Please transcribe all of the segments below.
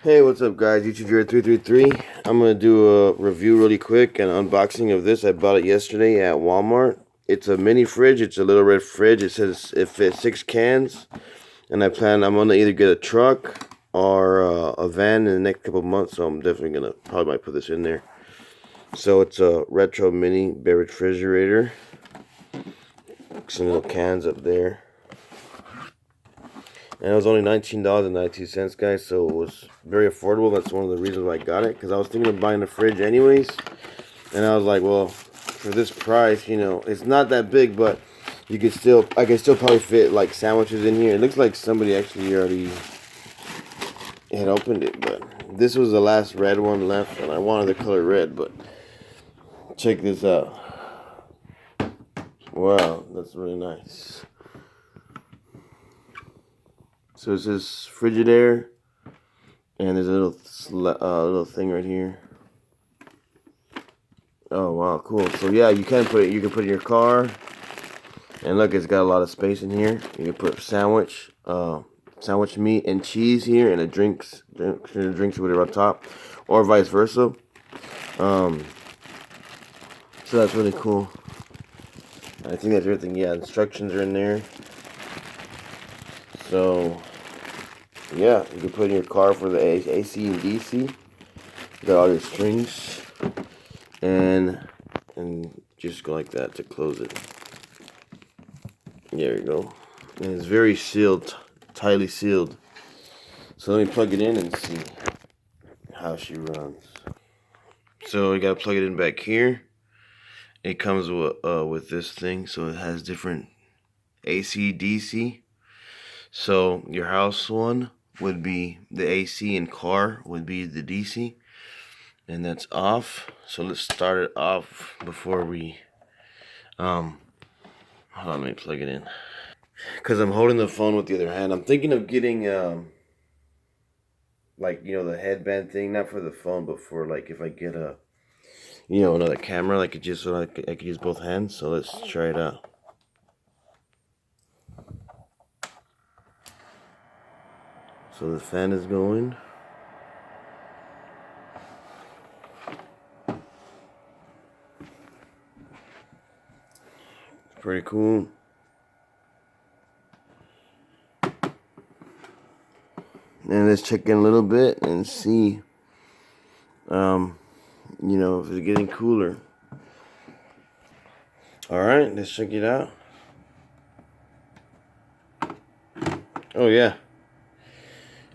Hey, what's up guys, YouTube Jared 333. I'm going to do a review really quick and unboxing of this. I bought it yesterday at Walmart. It's a mini fridge. It's a little red fridge. It says it fits 6 cans. And I'm going to either get a truck or a van in the next couple of months. So I'm definitely going to probably might put this in there. So it's a retro mini beverage refrigerator. Some little cans up there. And it was only $19.92, guys, so it was very affordable. That's one of the reasons why I got it, because I was thinking of buying a fridge anyways. And I was like, well, for this price, you know, it's not that big, but I can still probably fit like sandwiches in here. It looks like somebody actually already had opened it, but this was the last red one left, and I wanted the color red, but check this out. Wow, that's really nice. So it says Frigidaire, and there's a little thing right here. Oh wow, cool. So yeah, you can put it in your car, and look, it's got a lot of space in here. You can put sandwich meat and cheese here, and drinks whatever on top, or vice versa. So that's really cool. I think that's everything. Yeah, instructions are in there. So yeah, you can put in your car for the AC and DC. Got all your strings, and just go like that to close it. There you go. And it's very sealed, tightly sealed. So let me plug it in and see how she runs. So you gotta plug it in back here. It comes with this thing, so it has different AC, DC. So your house one would be the AC, and car would be the DC, and that's off. So let's start it off before we hold on, let me plug it in, because I'm holding the phone with the other hand. I'm thinking of getting like, you know, the headband thing, not for the phone, but for like if I get another camera, like I could use both hands. So let's try it out. So the fan is going. It's pretty cool. And let's check in a little bit and see, if it's getting cooler. All right, let's check it out. Oh yeah,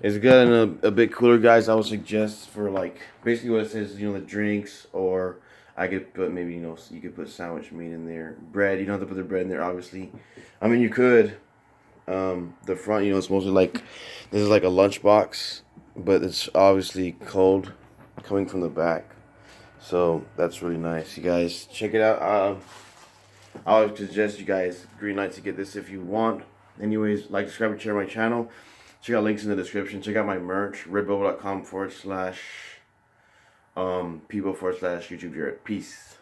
it's gotten a bit cooler, guys. I would suggest for like basically what it says, the drinks, or I could put maybe, you could put sandwich meat in there, bread. You don't have to put the bread in there, obviously. I mean, you could. The front, it's mostly like, this is like a lunchbox, but it's obviously cold coming from the back. So that's really nice. You guys check it out. I would suggest you guys green light to get this if you want. Anyways, like, subscribe, and share my channel. Check out links in the description. Check out my merch, redbubble.com/people/YouTube Jared. Peace.